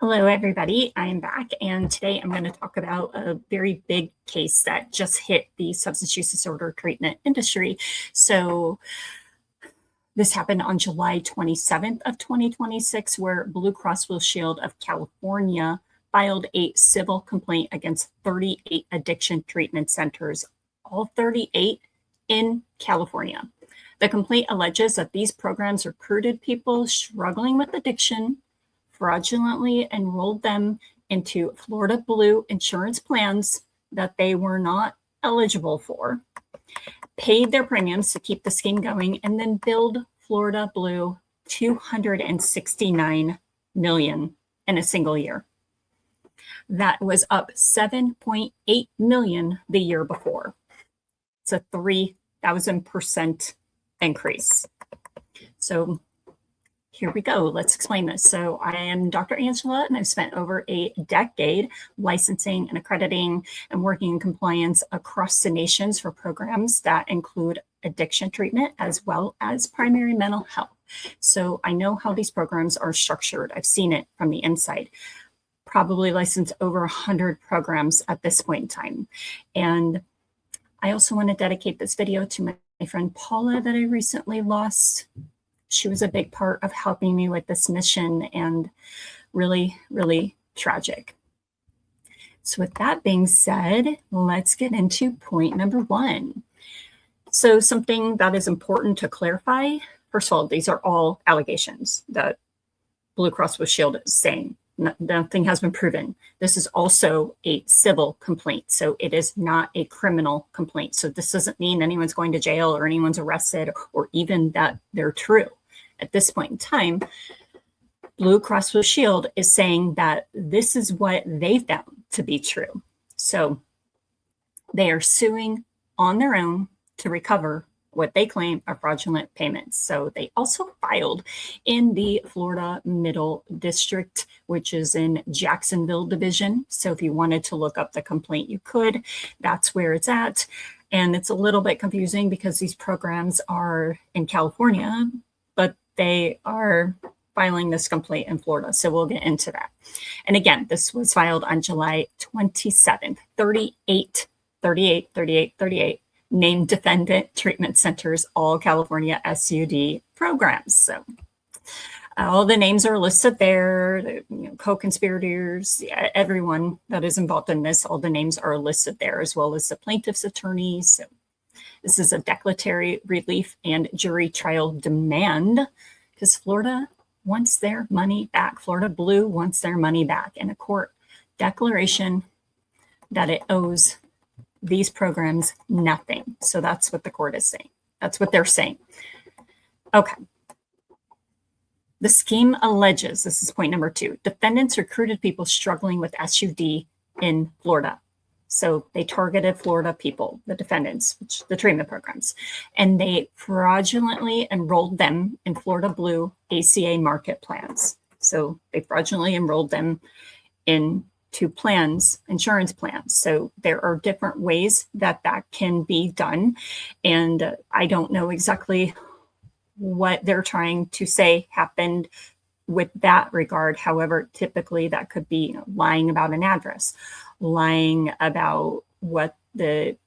Hello, everybody. I am back, and today I'm going to talk about a very big case that just hit the substance use disorder treatment industry. So this happened on July 27th of 2026, where Blue Cross Blue Shield of California filed a civil complaint against 38 addiction treatment centers, all 38 in California. The complaint alleges that these programs recruited people struggling with addiction, fraudulently enrolled them into Florida Blue insurance plans that they were not eligible for, paid their premiums to keep the scheme going, and then billed Florida Blue $269 million in a single year. That was up $7.8 million the year before. It's a 3,000% increase. So here we go. Let's explain this. So I am Dr. Angela, and I've spent over a decade licensing and accrediting and working in compliance across the nations for programs that include addiction treatment as well as primary mental health. So I know how these programs are structured. I've seen it from the inside. Probably licensed over 100 programs at this point in time. And I also want to dedicate this video to my friend Paula that I recently lost. She was a big part of helping me with this mission, and really, really tragic. So with that being said, let's get into point number one. So something that is important to clarify. First of all, these are all allegations that Blue Cross Blue Shield is saying. Nothing has been proven. This is also a civil complaint, so it is not a criminal complaint. So this doesn't mean anyone's going to jail or anyone's arrested or even that they're true. At this point in time, Blue Cross Blue Shield is saying that this is what they found to be true. So they are suing on their own to recover what they claim are fraudulent payments. So they also filed in the Florida Middle District, which is in Jacksonville Division. So if you wanted to look up the complaint, you could. That's where it's at. And it's a little bit confusing because these programs are in California, but they are filing this complaint in Florida. So we'll get into that. And again, this was filed on July 27th, 38 named defendant treatment centers, all California SUD programs. So all the names are listed there, the co-conspirators, everyone that is involved in this, all the names are listed there, as well as the plaintiff's attorneys. So this is a declaratory relief and jury trial demand because Florida wants their money back. Florida Blue wants their money back in a court declaration that it owes these programs nothing. So that's what the court is saying. That's what they're saying. Okay. The scheme alleges, this is point number two, defendants recruited people struggling with SUD in Florida. So they targeted Florida people, the defendants, which the treatment programs, and they fraudulently enrolled them in Florida Blue ACA market plans. So they fraudulently enrolled them into plans, insurance plans. So there are different ways that that can be done. And I don't know exactly what they're trying to say happened with that regard. However, typically that could be lying about an address, lying about what the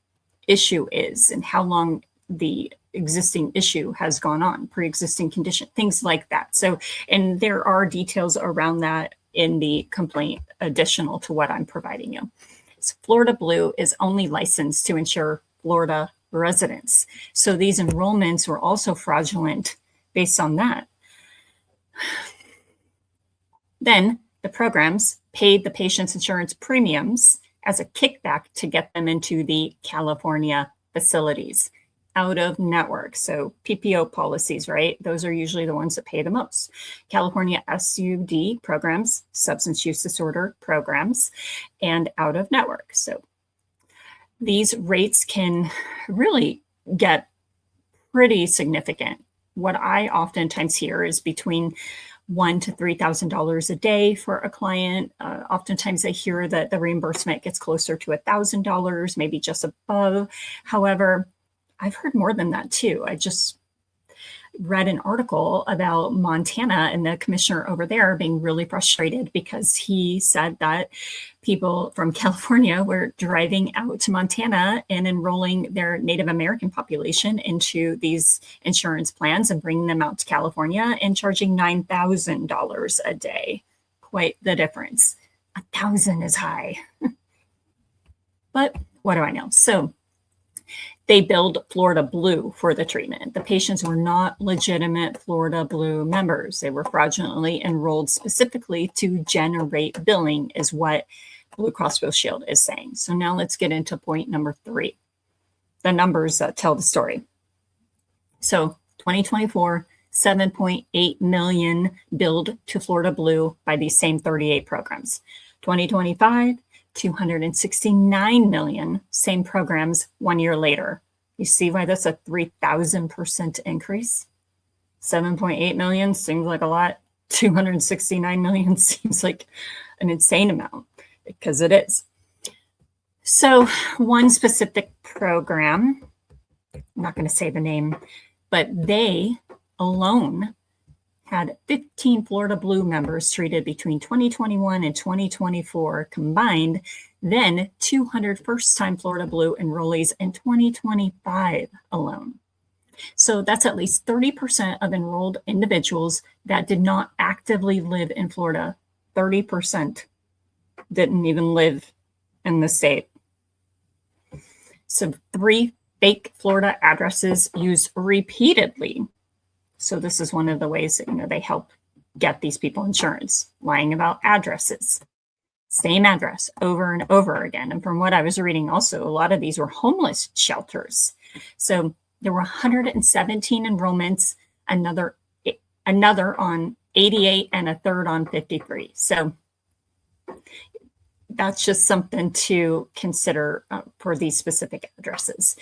issue is and how long the existing issue has gone on, pre-existing condition, things like that. So, and there are details around that in the complaint additional to what I'm providing you. So Florida Blue is only licensed to insure Florida residents. So these enrollments were also fraudulent based on that. Then the programs paid the patient's insurance premiums as a kickback to get them into the California facilities, out of network. So PPO policies, right? Those are usually the ones that pay the most. California SUD programs, substance use disorder programs, and out of network. So these rates can really get pretty significant. What I oftentimes hear is between $1,000 to $3,000 a day for a client. Oftentimes I hear that the reimbursement gets closer to $1,000, maybe just above. However, I've heard more than that too. read an article about Montana and the commissioner over there being really frustrated because he said that people from California were driving out to Montana and enrolling their Native American population into these insurance plans and bringing them out to California and charging $9,000 a day. Quite the difference. 1,000 is high. But what do I know? So they billed Florida Blue for the treatment. The patients were not legitimate Florida Blue members. They were fraudulently enrolled specifically to generate billing, is what Blue Cross Blue Shield is saying. So now let's get into point number 3, the numbers that tell the story. So 2024, 7.8 million billed to Florida Blue by these same 38 programs. 2025, 269 million, same programs 1 year later. You see why that's a 3,000% increase? 7.8 million seems like a lot. 269 million seems like an insane amount, because it is. So one specific program, I'm not going to say the name, but they alone had 15 Florida Blue members treated between 2021 and 2024 combined, then 200 first-time Florida Blue enrollees in 2025 alone. So that's at least 30% of enrolled individuals that did not actively live in Florida. 30% didn't even live in the state. So 3 fake Florida addresses used repeatedly. So this is one of the ways that, they help get these people insurance, lying about addresses. Same address over and over again. And from what I was reading also, a lot of these were homeless shelters. So there were 117 enrollments, another on 88 and a third on 53. So that's just something to consider for these specific addresses.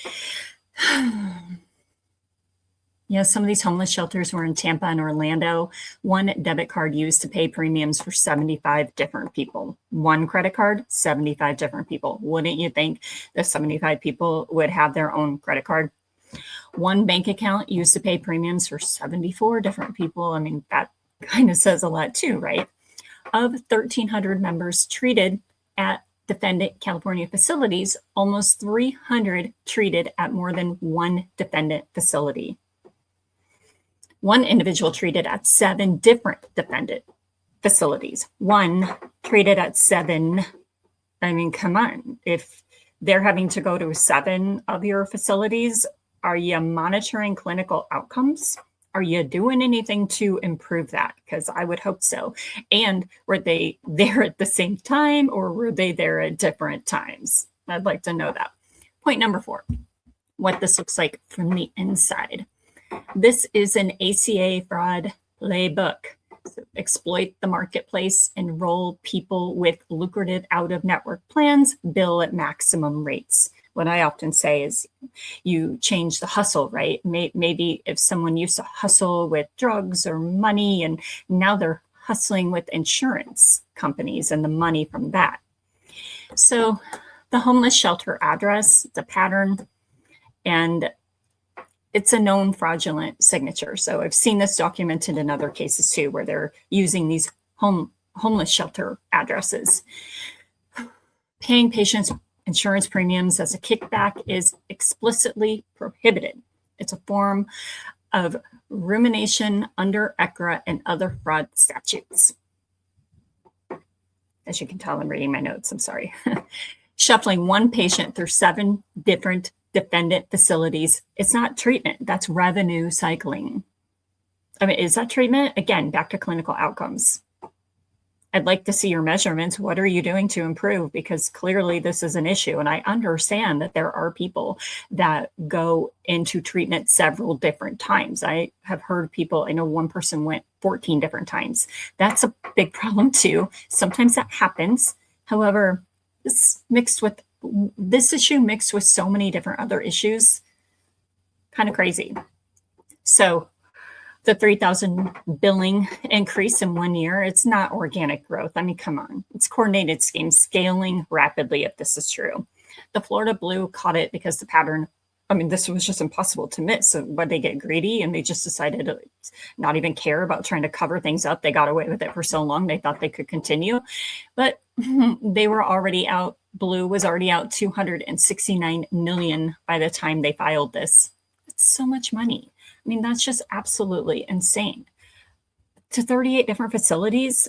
Yeah, some of these homeless shelters were in Tampa and Orlando. One debit card used to pay premiums for 75 different people. One credit card, 75 different people. Wouldn't you think the 75 people would have their own credit card? One bank account used to pay premiums for 74 different people. I mean, that kind of says a lot too, right? Of 1,300 members treated at defendant California facilities, almost 300 treated at more than one defendant facility. One individual treated at 7 different defendant facilities. One treated at 7. I mean, come on. If they're having to go to 7 of your facilities, are you monitoring clinical outcomes? Are you doing anything to improve that? Because I would hope so. And were they there at the same time, or were they there at different times? I'd like to know that. Point number 4, what this looks like from the inside. This is an ACA fraud playbook. So exploit the marketplace, enroll people with lucrative out-of-network plans, bill at maximum rates. What I often say is you change the hustle, right? Maybe if someone used to hustle with drugs or money, and now they're hustling with insurance companies and the money from that. So the homeless shelter address, the pattern, and it's a known fraudulent signature. So I've seen this documented in other cases too, where they're using these homeless shelter addresses. Paying patients insurance premiums as a kickback is explicitly prohibited. It's a form of rumination under ECRA and other fraud statutes. As you can tell, I'm reading my notes, I'm sorry. Shuffling one patient through 7 different defendant facilities, it's not treatment, that's revenue cycling. I mean, is that treatment? Again, back to clinical outcomes. I'd like to see your measurements. What are you doing to improve? Because clearly this is an issue. And I understand that there are people that go into treatment several different times. I have heard people, I know one person went 14 different times. That's a big problem too. Sometimes that happens. However, this issue mixed with so many different other issues, kind of crazy. So the 3,000 billing increase in 1 year, it's not organic growth. I mean, come on. It's coordinated schemes scaling rapidly if this is true. The Florida Blue caught it because the pattern I mean, this was just impossible to miss. So when they get greedy and they just decided to not even care about trying to cover things up, they got away with it for so long. They thought they could continue, but they were already out. Blue was already out 269 million by the time they filed this. That's so much money. I mean, that's just absolutely insane. To 38 different facilities.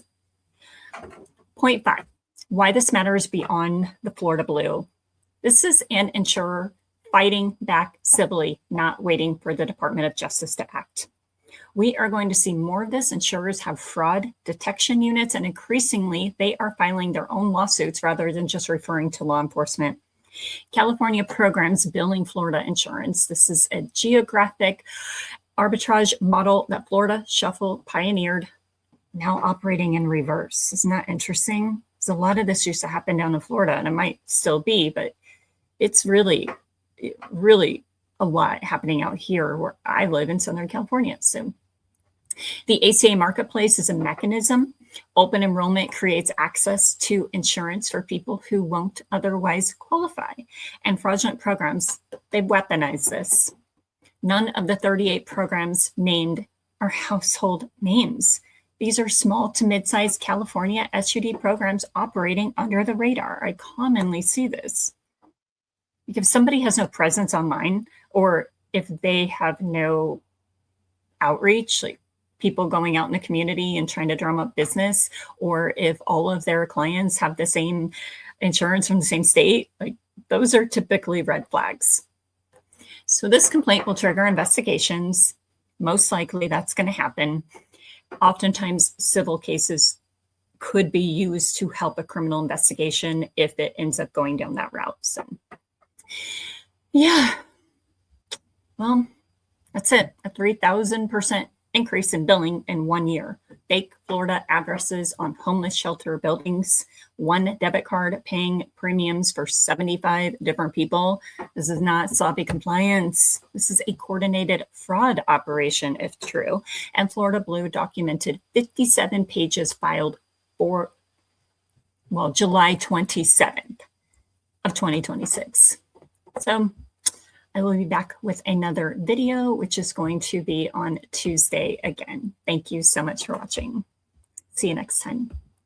Point 5, why this matters beyond the Florida Blue. This is an insurer fighting back civilly, not waiting for the Department of Justice to act. We are going to see more of this. Insurers have fraud detection units, and increasingly they are filing their own lawsuits rather than just referring to law enforcement. California programs billing Florida insurance. This is a geographic arbitrage model that Florida Shuffle pioneered, now operating in reverse. Isn't that interesting? So a lot of this used to happen down in Florida, and it might still be, but it's really a lot happening out here where I live in Southern California. So the ACA marketplace is a mechanism. Open enrollment creates access to insurance for people who won't otherwise qualify. And fraudulent programs, they've weaponized this. None of the 38 programs named are household names. These are small to mid-sized California SUD programs operating under the radar. I commonly see this. If somebody has no presence online, or if they have no outreach, like people going out in the community and trying to drum up business, or if all of their clients have the same insurance from the same state, like those are typically red flags. So this complaint will trigger investigations. Most likely that's going to happen. Oftentimes civil cases could be used to help a criminal investigation if it ends up going down that route. So yeah, well, that's it. A 3,000% increase in billing in 1 year. Fake Florida addresses on homeless shelter buildings. One debit card paying premiums for 75 different people. This is not sloppy compliance. This is a coordinated fraud operation, if true. And Florida Blue documented 57 pages filed for, well, July 27th of 2026. So I will be back with another video, which is going to be on Tuesday again. Thank you so much for watching. See you next time.